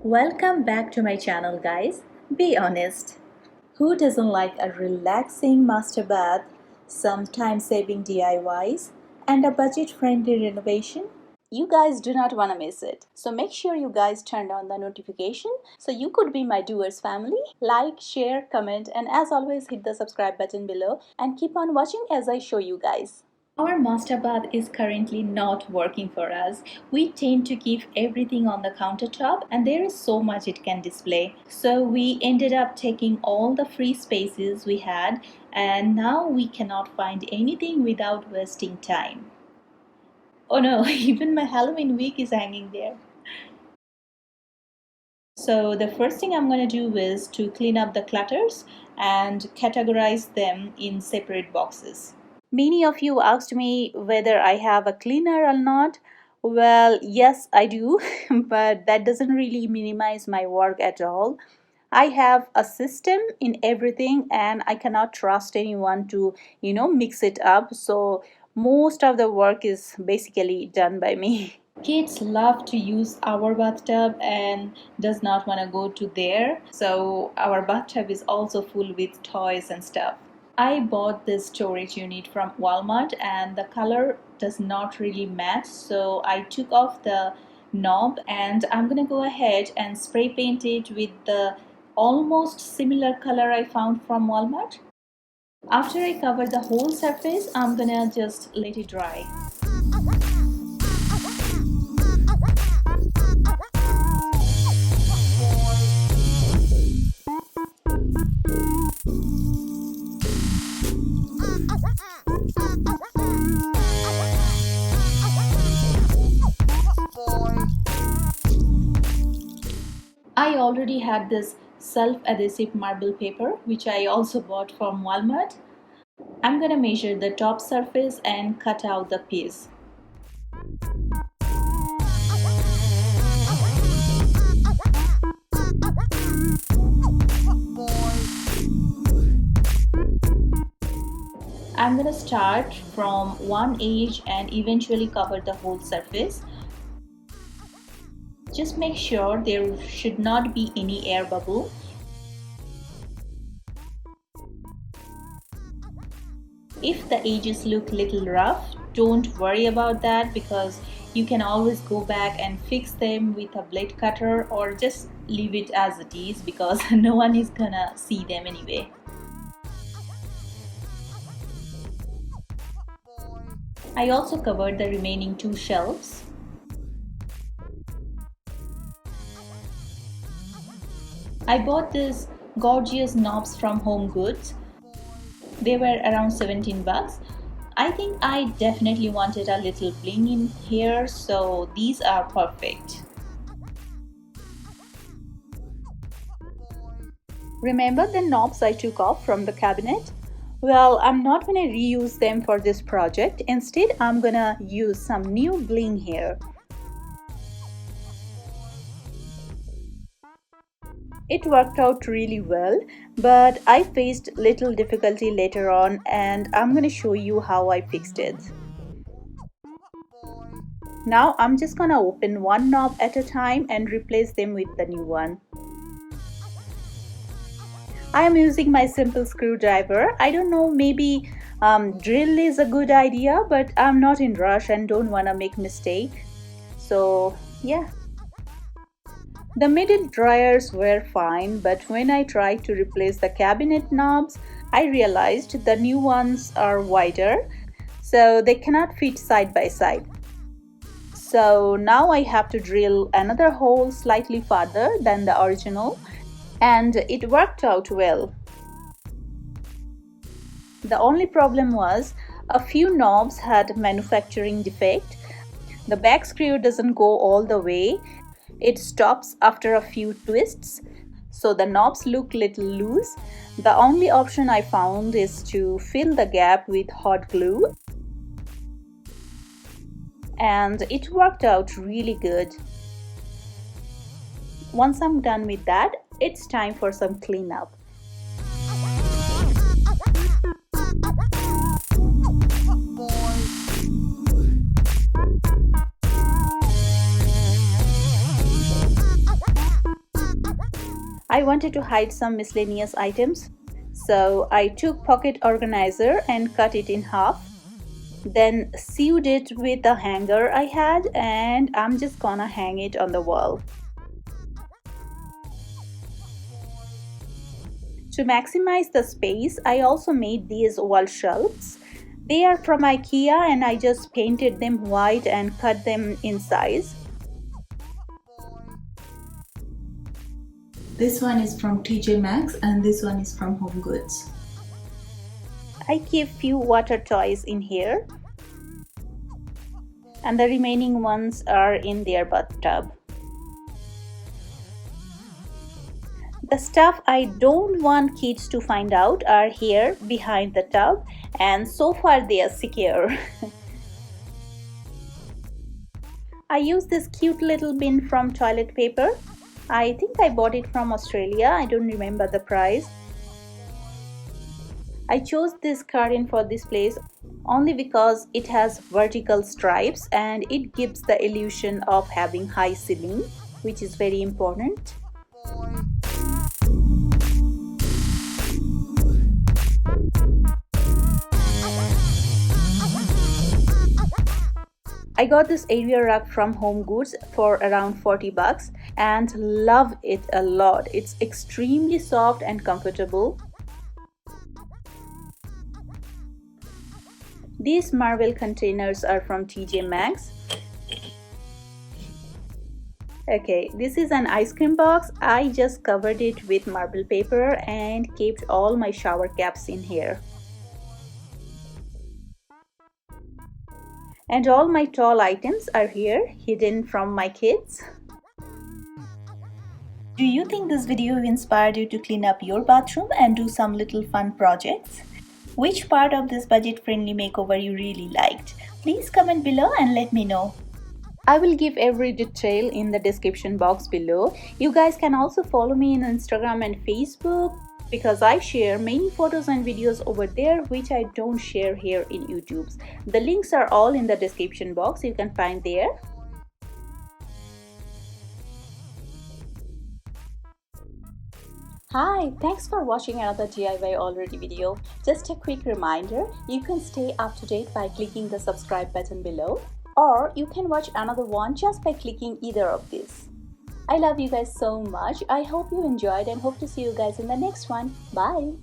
Welcome back to my channel, guys. Be honest. Who doesn't like a relaxing master bath, some time-saving DIYs, and a budget-friendly renovation? You guys do not want to miss it. So make sure you guys turn on the notification so you could be my Doers family. Like, share, comment, and as always hit the subscribe button below and keep on watching as I show you guys. Our master bath is currently not working for us. We tend to keep everything on the countertop and there is so much it can display. So we ended up taking all the free spaces we had and now we cannot find anything without wasting time. Oh no, even my Halloween wig is hanging there. So the first thing I'm going to do is to clean up the clutters and categorize them in separate boxes. Many of you asked me whether I have a cleaner or not. Well, yes, I do, but that doesn't really minimize my work at all. I have a system in everything and I cannot trust anyone to, mix it up. So most of the work is basically done by me. Kids love to use our bathtub and does not want to go to there. So our bathtub is also full with toys and stuff. I bought this storage unit from Walmart and the color does not really match, so I took off the knob and I'm gonna go ahead and spray paint it with the almost similar color I found from Walmart. After I cover the whole surface, I'm gonna just let it dry. I already had this self-adhesive marble paper which I also bought from Walmart. I'm gonna measure the top surface and cut out the piece. I'm gonna start from one edge and eventually cover the whole surface. Just make sure there should not be any air bubble. If the edges look little rough, don't worry about that because you can always go back and fix them with a blade cutter or just leave it as it is because no one is gonna see them anyway. I also covered the remaining two shelves. I bought these gorgeous knobs from Home Goods. They were around 17 bucks. I think I definitely wanted a little bling in here, so these are perfect. Remember the knobs I took off from the cabinet? Well, I'm not going to reuse them for this project. Instead, I'm going to use some new bling here. It worked out really well, but I faced little difficulty later on and I'm going to show you how I fixed it. Now I'm just going to open one knob at a time and replace them with the new one. I am using my simple screwdriver. I don't know, maybe drill is a good idea, but I'm not in rush and don't want to make mistake. So yeah. The middle drawers were fine, but when I tried to replace the cabinet knobs, I realized the new ones are wider, so they cannot fit side by side. So now I have to drill another hole slightly farther than the original, and it worked out well. The only problem was a few knobs had manufacturing defect. The back screw doesn't go all the way. It stops after a few twists, so the knobs look little loose. The only option I found is to fill the gap with hot glue, and it worked out really good. Once I'm done with that, it's time for some cleanup. I wanted to hide some miscellaneous items, so I took pocket organizer and cut it in half, then sewed it with a hanger I had, and I'm just gonna hang it on the wall. To maximize the space, I also made these wall shelves. They are from IKEA and I just painted them white and cut them in size. This one is from TJ Maxx and this one is from Home Goods. I keep few water toys in here, and the remaining ones are in their bathtub. The stuff I don't want kids to find out are here behind the tub, and so far they are secure. I use this cute little bin from toilet paper. I think I bought it from Australia. I don't remember the price. I chose this curtain for this place only because it has vertical stripes and it gives the illusion of having high ceiling, which is very important. I got this area rug from Home Goods for around 40 bucks and love it a lot. It's extremely soft and comfortable. These marble containers are from TJ Maxx. Okay, this is an ice cream box. I just covered it with marble paper and kept all my shower caps in here. And all my tall items are here, hidden from my kids. Do you think this video inspired you to clean up your bathroom and do some little fun projects? Which part of this budget-friendly makeover you really liked? Please comment below and let me know. I will give every detail in the description box below. You guys can also follow me on Instagram and Facebook, because I share many photos and videos over there which I don't share here in YouTube. The links are all in the description box, you can find there. Hi, thanks for watching another DIY already video. Just a quick reminder, you can stay up to date by clicking the subscribe button below, or you can watch another one just by clicking either of these. I love you guys so much. I hope you enjoyed and hope to see you guys in the next one. Bye.